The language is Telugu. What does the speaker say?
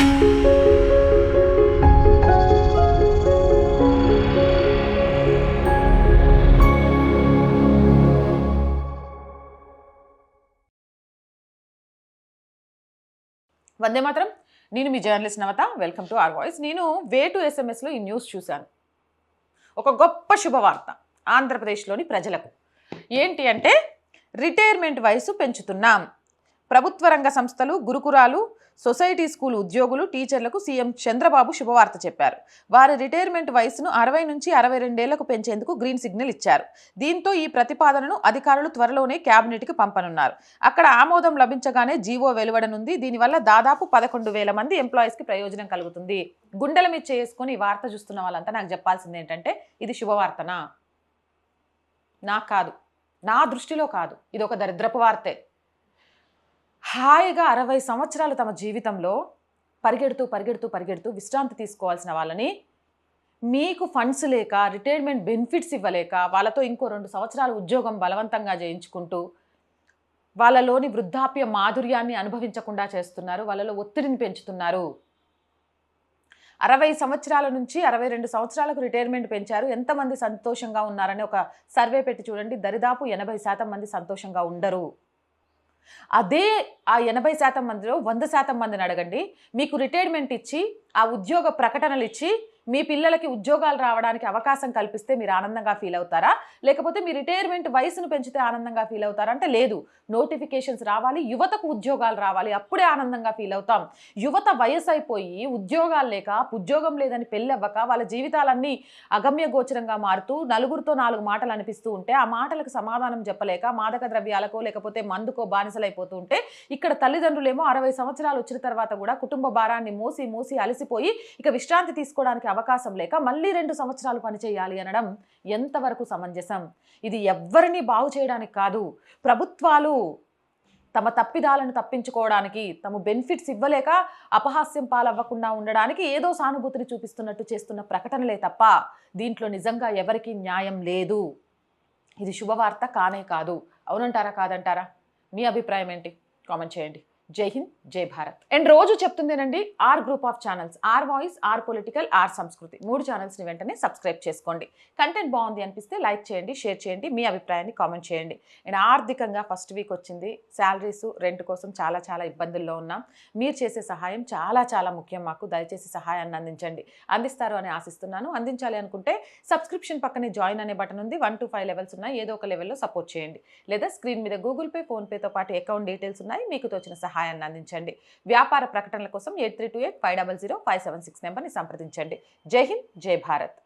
వందే మాత్రం. నేను మీ journalist Navata. Welcome to R voice. నేను వే టు ఎస్ఎంఎస్లో ఈ న్యూస్ చూశాను. ఒక గొప్ప శుభవార్త ఆంధ్రప్రదేశ్లోని ప్రజలకు. ఏంటి అంటే, రిటైర్మెంట్ వయసు పెంచుతున్నాం. ప్రభుత్వ రంగ సంస్థలు, గురుకులాలు, సొసైటీ స్కూల్ ఉద్యోగులు, టీచర్లకు సీఎం చంద్రబాబు శుభవార్త చెప్పారు. వారి రిటైర్మెంట్ వయసును 60 నుంచి 62 ఏళ్లకు పెంచేందుకు గ్రీన్ సిగ్నల్ ఇచ్చారు. దీంతో ఈ ప్రతిపాదనను అధికారులు త్వరలోనే కేబినెట్కి పంపనున్నారు. అక్కడ ఆమోదం లభించగానే జీవో వెలువడనుంది. దీనివల్ల దాదాపు 11,000 మంది ఎంప్లాయీస్కి ప్రయోజనం కలుగుతుంది. గుండెల మీద చేసుకొని ఈ వార్త చూస్తున్న వాళ్ళంతా నాకు చెప్పాల్సింది ఏంటంటే, ఇది శుభవార్తనా? నాకు కాదు, నా దృష్టిలో కాదు. ఇది ఒక దరిద్రపు వార్తే. హాయిగా 60 సంవత్సరాలు తమ జీవితంలో పరిగెడుతూ విశ్రాంతి తీసుకోవాల్సిన వాళ్ళని, మీకు ఫండ్స్ లేక, రిటైర్మెంట్ బెనిఫిట్స్ ఇవ్వలేక, వాళ్ళతో ఇంకో 2 సంవత్సరాలు ఉద్యోగం బలవంతంగా చేయించుకుంటూ వాళ్ళలోని వృద్ధాప్య మాధుర్యాన్ని అనుభవించకుండా చేస్తున్నారు. వాళ్ళలో ఒత్తిడిని పెంచుతున్నారు. 60 సంవత్సరాల నుంచి 62 సంవత్సరాలకు రిటైర్మెంట్ పెంచారు. ఎంతమంది సంతోషంగా ఉన్నారని ఒక సర్వే పెట్టి చూడండి. దరిదాపు 80% మంది సంతోషంగా ఉండరు. అదే ఆ 80% మందిలో 100% మందిని అడగండి. మీకు రిటైర్మెంట్ ఇచ్చి, ఆ ఉద్యోగ ప్రకటనలు ఇచ్చి, మీ పిల్లలకి ఉద్యోగాలు రావడానికి అవకాశం కల్పిస్తే మీరు ఆనందంగా ఫీల్ అవుతారా? లేకపోతే మీ రిటైర్మెంట్ వయసును పెంచితే ఆనందంగా ఫీల్ అవుతారా అంటే లేదు. నోటిఫికేషన్స్ రావాలి, యువతకు ఉద్యోగాలు రావాలి, అప్పుడే ఆనందంగా ఫీల్ అవుతాం. యువత వయసు అయిపోయి ఉద్యోగాలు లేక, ఉద్యోగం లేదని పెళ్ళవ్వక, వాళ్ళ జీవితాలన్నీ అగమ్య గోచరంగా మారుతూ, నలుగురితో 4 మాటలు అనిపిస్తూ ఉంటే, ఆ మాటలకు సమాధానం చెప్పలేక మాదక ద్రవ్యాలకో లేకపోతే మందుకో బానిసలైపోతూ ఉంటే, ఇక్కడ తల్లిదండ్రులేమో 60 సంవత్సరాలు వచ్చిన తర్వాత కూడా కుటుంబ భారాన్ని మోసి అలసిపోయి ఇక విశ్రాంతి తీసుకోవడానికి అవకాశం లేక మళ్ళీ 2 సంవత్సరాలు పనిచేయాలి అనడం ఎంతవరకు సమంజసం? ఇది ఎవ్వరినీ బాగు చేయడానికి కాదు. ప్రభుత్వాలు తమ తప్పిదాలను తప్పించుకోవడానికి, తమ బెనిఫిట్స్ ఇవ్వలేక అపహాస్యం పాలవ్వకుండా ఉండడానికి ఏదో సానుభూతిని చూపిస్తున్నట్టు చేస్తున్న ప్రకటనలే తప్ప దీంట్లో నిజంగా ఎవరికీ న్యాయం లేదు. ఇది శుభవార్త కానే కాదు. అవునంటారా, కాదంటారా? మీ అభిప్రాయం ఏంటి? కామెంట్ చేయండి. జై హింద్, జై భారత్. అండ్ రోజు చెప్తుందేనండి, R group of channels, R voice, R political, R Sanskriti 3 ఛానల్స్ని వెంటనే సబ్స్క్రైబ్ చేసుకోండి. కంటెంట్ బాగుంది అనిపిస్తే లైక్ చేయండి, షేర్ చేయండి, మీ అభిప్రాయాన్ని కామెంట్ చేయండి. అండ్ ఆర్థికంగా ఫస్ట్ వీక్ వచ్చింది. శాలరీస్, రెంట్ కోసం చాలా ఇబ్బందుల్లో ఉన్నాం. మీరు చేసే సహాయం చాలా ముఖ్యం మాకు. దయచేసి సహాయాన్ని అందిస్తారు అని ఆశిస్తున్నాను. అందించాలి అనుకుంటే సబ్స్క్రిప్షన్ పక్కనే జాయిన్ అనే బటన్ ఉంది. 1 to 5 లెవెల్స్ ఉన్నాయి. ఏదో ఒక లెవెల్లో సపోర్ట్ చేయండి. లేదా స్క్రీన్ మీద గూగుల్ పే, ఫోన్పేతో పాటు అకౌంట్ డీటెయిల్స్ ఉన్నాయి. మీకు తోచిన సహాయాన్ని అందించండి. వ్యాపార ప్రకటనల కోసం 8328 500 576 నెంబర్ని సంప్రదించండి. జై హింద్, జై భారత్.